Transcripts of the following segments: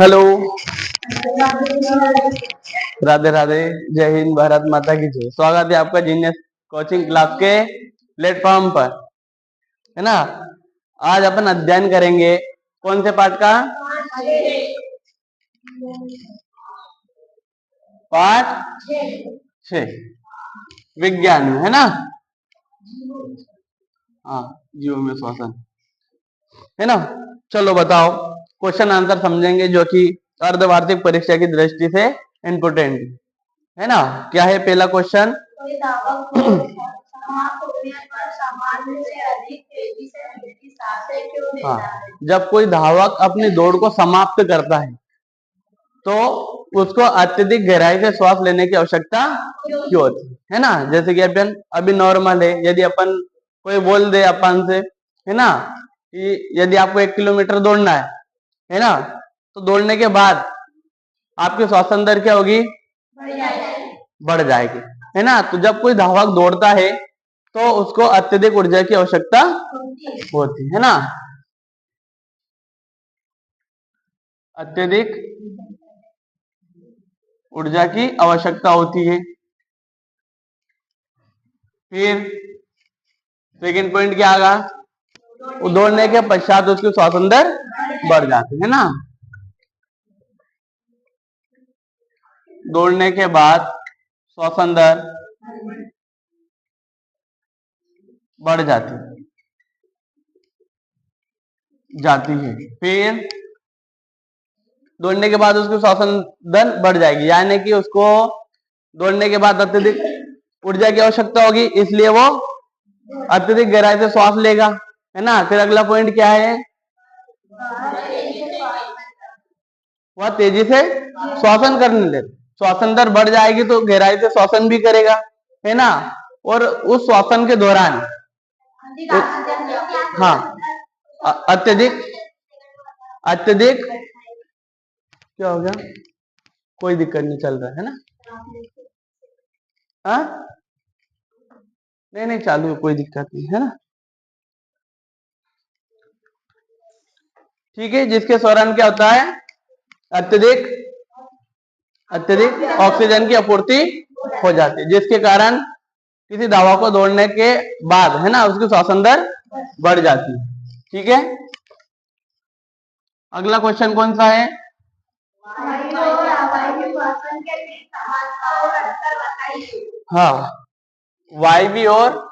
Hello, Radhe Radhe, जय हिंद, भारत माता की जय। स्वागत है आपका जीनियस कोचिंग क्लास के प्लेटफॉर्म पर, है ना। आज अपन अध्ययन करेंगे कौन से पाठ का? पाठ 6 विज्ञान में, है ना। हाँ, जीव में श्वसन, है ना। चलो बताओ, क्वेश्चन आंसर समझेंगे जो कि अर्धवार्षिक परीक्षा की दृष्टि से इम्पोर्टेंट है ना। क्या है पहला क्वेश्चन? हाँ, जब कोई धावक अपनी दौड़ को समाप्त करता है तो उसको अत्यधिक गहराई से श्वास लेने की आवश्यकता क्यों होती है ना। जैसे कि अपन अभी नॉर्मल है, यदि अपन कोई बोल दे अपन से, है ना, कि यदि आपको 1 किलोमीटर दौड़ना है ना, तो दौड़ने के बाद आपकी श्वसन दर क्या होगी? बढ़ जाएगी, है ना। तो जब कोई धावक दौड़ता है तो उसको अत्यधिक ऊर्जा की आवश्यकता होती है ना। अत्यधिक ऊर्जा की आवश्यकता होती है। फिर सेकंड पॉइंट क्या आगा? दौड़ने के पश्चात उसकी श्वसन दर बढ़ जाती है ना। दौड़ने के बाद श्वसन दर बढ़ जाती है। फिर दौड़ने के बाद उसकी श्वसन दर बढ़ जाएगी, यानी कि उसको दौड़ने के बाद अत्यधिक ऊर्जा की आवश्यकता होगी, इसलिए वो अत्यधिक गहराई से श्वास लेगा, है ना। फिर अगला पॉइंट क्या है? वह तेजी से श्वसन करने लगे, श्वसन दर बढ़ जाएगी तो गहराई से श्वसन भी करेगा, है ना। और उस श्वसन के दौरान हाँ, अत्यधिक क्या हो गया? कोई दिक्कत नहीं, चल रहा है ना। हाँ, नहीं चालू है, कोई दिक्कत नहीं, है ना। ठीक है, जिसके दौरान क्या होता है? अत्यधिक ऑक्सीजन की आपूर्ति हो जाती है, जिसके कारण किसी दवा को दौड़ने के बाद, है ना, उसकी श्वसन दर बढ़ जाती है। ठीक है, अगला क्वेश्चन कौन सा है? हाँ, वायवी और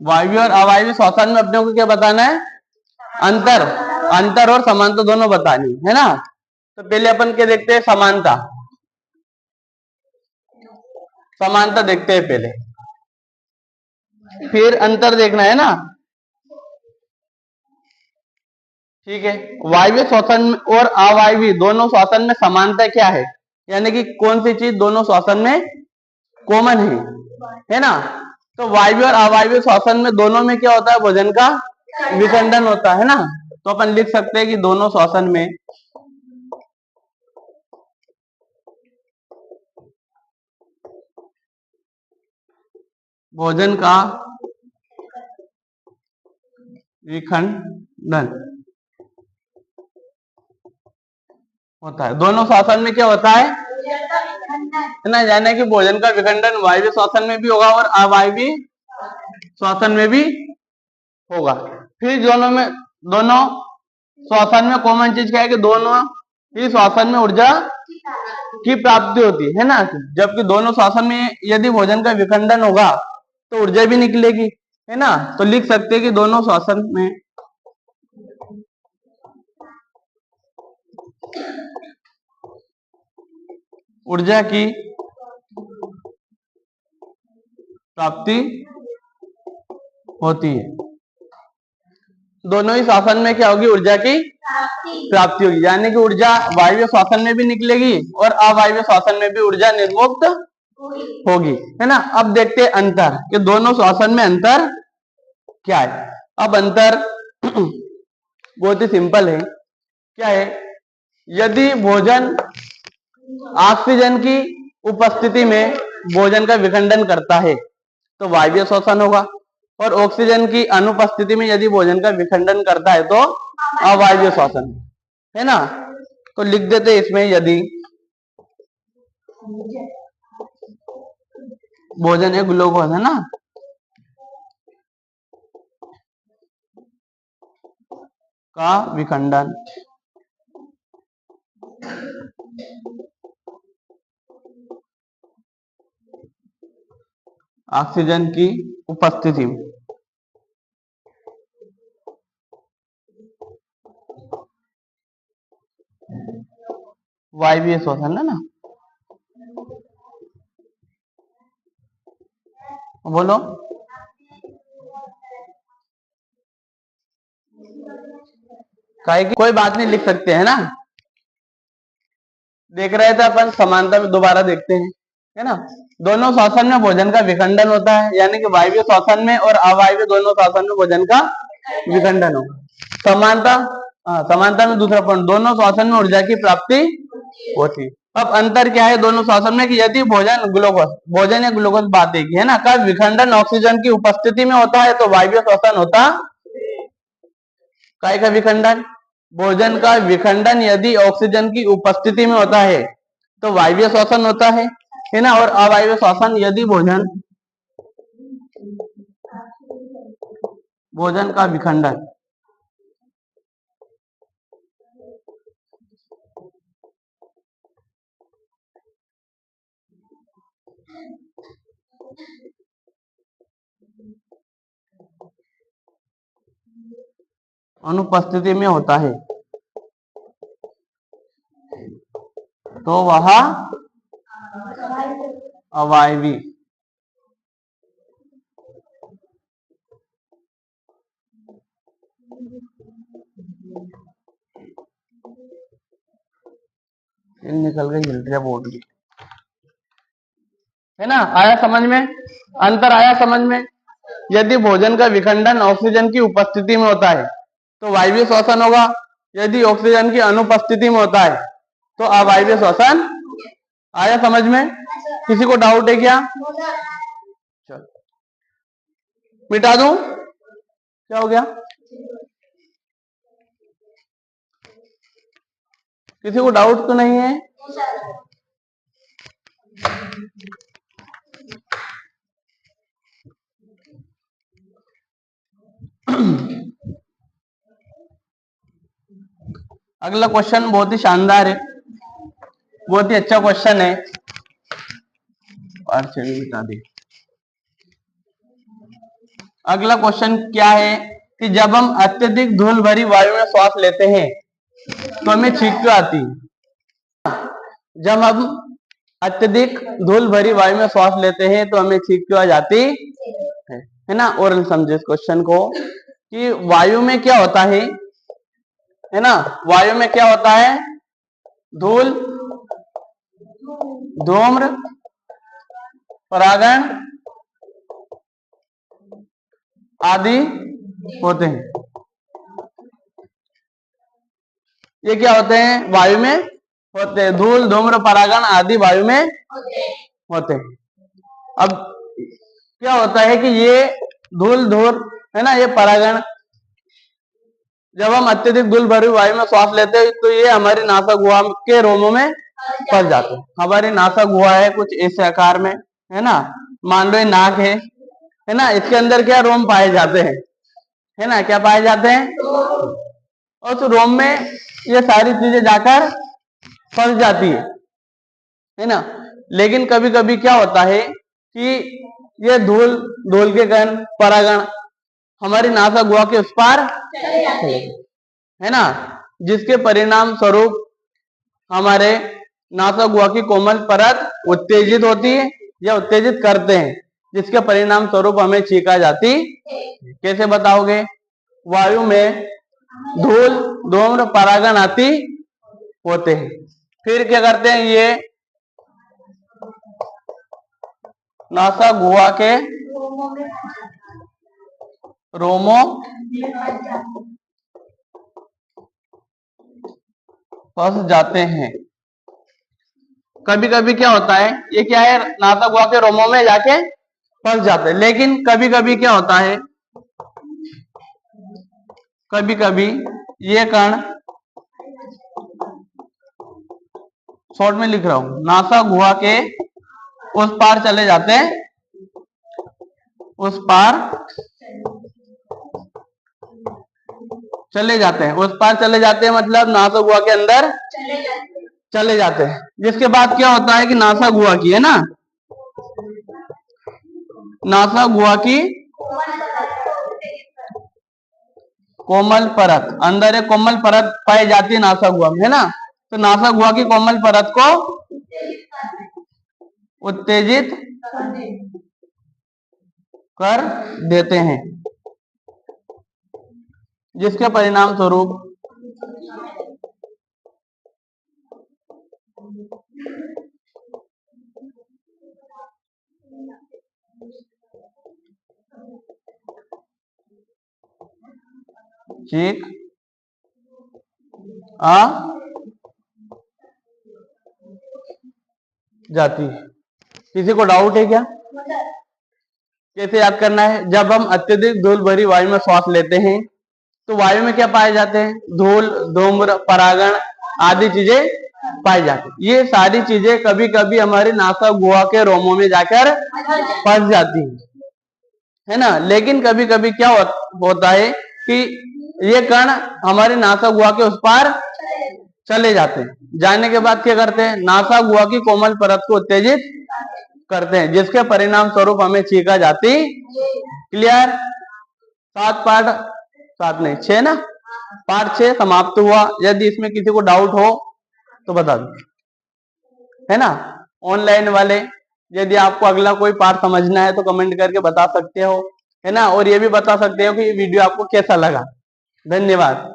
वायवी और अवायवी श्वसन में अपने को क्या बताना है? अंतर और समानता दोनों बतानी है ना। तो पहले अपन क्या देखते हैं? समानता देखते हैं पहले, फिर अंतर देखना है ना। ठीक है, वायवीय श्वसन और अवायवी दोनों श्वसन में समानता क्या है, यानी कि कौन सी चीज दोनों श्वसन में कॉमन है ना। तो वायवीय और अवायवीय श्वसन में दोनों में क्या होता है? भोजन का विखंडन होता है ना। तो अपन लिख सकते हैं कि दोनों श्वसन में भोजन का विखंडन होता है। दोनों श्वसन में क्या होता है ना, यानी कि भोजन का विखंडन वायवीय श्वसन में भी होगा और अवायवीय श्वसन में भी होगा। फिर दोनों श्वसन में कॉमन चीज क्या है कि दोनों ही श्वसन में ऊर्जा की प्राप्ति होती है ना। जबकि दोनों श्वसन में यदि भोजन का विखंडन होगा तो ऊर्जा भी निकलेगी, है ना। तो लिख सकते हैं कि दोनों श्वसन में ऊर्जा की प्राप्ति होती है। दोनों ही श्वसन में क्या होगी? ऊर्जा की प्राप्ति होगी, यानी कि ऊर्जा वायवीय श्वसन में भी निकलेगी और अवायवीय श्वसन में भी ऊर्जा निर्मुक्त होगी, है ना। अब देखते हैं अंतर, कि दोनों श्वसन में अंतर क्या है। अब अंतर बहुत ही सिंपल है, क्या है, यदि भोजन ऑक्सीजन की उपस्थिति में भोजन का विखंडन करता है तो वायवीय श्वसन होगा, और ऑक्सीजन की अनुपस्थिति में यदि भोजन का विखंडन करता है तो अवायवीय श्वसन है ना। तो लिख देते इसमें, यदि भोजन है ग्लूकोज है ना, का विखंडन ऑक्सीजन की उपस्थिति में वायवीय श्वसन है ना। बोलो, काहे की कोई बात नहीं, लिख सकते हैं ना। देख रहे थे अपन, समानता में दोबारा देखते हैं, है ना। दोनों श्वसन में भोजन का विखंडन होता है, यानी कि वायवीय श्वसन में और अवायवीय दोनों श्वसन में भोजन का विखंडन होगा। समानता, समानता में दूसरा पॉइंट, दोनों श्वसन में ऊर्जा की प्राप्ति होती। अब अंतर क्या है दोनों श्वसन में, कि यदि भोजन या ग्लूकोज बात एक है ना, का विखंडन ऑक्सीजन की उपस्थिति में होता है तो वायवीय श्वसन होता। काय का विखंडन, भोजन का विखंडन यदि ऑक्सीजन की उपस्थिति में होता है तो वायवीय श्वसन होता है ना। और अवायवीय श्वसन यदि भोजन का विखंडन अनुपस्थिति में होता है तो वह अवायवी निकल गई हिल्ट्रिया बोर्ड की, है ना। आया समझ में, अंतर आया समझ में। यदि भोजन का विखंडन ऑक्सीजन की उपस्थिति में होता है तो वायवीय श्वसन होगा, यदि ऑक्सीजन की अनुपस्थिति में होता है तो अवायवीय श्वसन। आया समझ में, किसी को डाउट है क्या? चलो मिटा दूं, क्या हो गया, किसी को डाउट तो नहीं है? अगला क्वेश्चन बहुत ही शानदार है, बहुत ही अच्छा क्वेश्चन है। और चलिए बता दी, अगला क्वेश्चन क्या है कि जब हम अत्यधिक धूल भरी वायु में श्वास लेते हैं तो हमें छींक क्यों आती है? जब हम अत्यधिक धूल भरी वायु में श्वास लेते हैं तो हमें छींक क्यों आ जाती है ना। और समझे इस क्वेश्चन को कि वायु में क्या होता है ना, वायु में क्या होता है, धूल, धूम्र, परागण आदि होते हैं। ये क्या होते हैं, वायु में होते हैं, धूल, धूम्र, परागण आदि वायु में होते हैं। अब क्या होता है कि ये धूल है ना, ये परागण, जब हम अत्यधिक धूल भरी वायु में श्वास लेते हैं तो ये हमारी नासा गुहा के रोमों में फंस जाते हैं। हमारी नासा गुहा है कुछ ऐसे आकार में, है ना, मान लो ये नाक है ना, इसके अंदर क्या रोम पाए जाते हैं, है ना, क्या पाए जाते हैं, और उस रोम में ये सारी चीजें जाकर फंस जाती है ना। लेकिन कभी कभी क्या होता है कि ये धूल के कण, परागण हमारी नासा गुहा के उस पार है ना, जिसके परिणाम स्वरूप हमारे नासा गुहा की कोमल परत उत्तेजित होती है या उत्तेजित करते हैं, जिसके परिणाम स्वरूप हमें छींक आ जाती। कैसे बताओगे? वायु में धूल, धूम्र, परागण आदि होते हैं, फिर क्या करते हैं, ये नासा गुहा के रोमों फंस जाते हैं। कभी कभी क्या होता है, ये क्या है, नासा गुहा के रोमों में जाके फंस जाते हैं। लेकिन कभी कभी क्या होता है, कभी कभी ये कण, शॉर्ट में लिख रहा हूं, नासा गुहा के उस पार चले जाते हैं, उस पार चले जाते हैं, उस पार चले जाते हैं, मतलब नासा गुहा के अंदर चले जाते हैं। जिसके बाद क्या होता है कि नासा गुहा की, है ना, नासा गुहा की कोमल परत, अंदर एक कोमल परत पाई जाती है नासा गुहा में, है ना। तो नासा गुहा की कोमल परत को उत्तेजित कर देते हैं, जिसके परिणाम स्वरूप चीख आ जाती है। किसी को डाउट है क्या? कैसे याद करना है? जब हम अत्यधिक धूल भरी वायु में श्वास लेते हैं तो वायु में क्या पाए जाते हैं? धूल, धूम्र, परागण आदि चीजें पाई जाती है। ये सारी चीजें कभी कभी हमारी नासा गुहा के रोमों में जाकर फंस जाती है ना। लेकिन कभी कभी क्या होता है कि ये कण हमारे नासा गुहा के उस पार चले जाते हैं। जाने के बाद क्या करते हैं? नासा गुहा की कोमल परत को उत्तेजित करते हैं, जिसके परिणाम स्वरूप हमें छींका जाती। क्लियर? 7 पार्ट, 7 नहीं 6 ना, पार्ट 6 समाप्त हुआ। यदि इसमें किसी को डाउट हो तो बता दो, है ना। ऑनलाइन वाले यदि आपको अगला कोई पार्ट समझना है तो कमेंट करके बता सकते हो, है ना। और ये भी बता सकते हो कि वीडियो आपको कैसा लगा। धन्यवाद।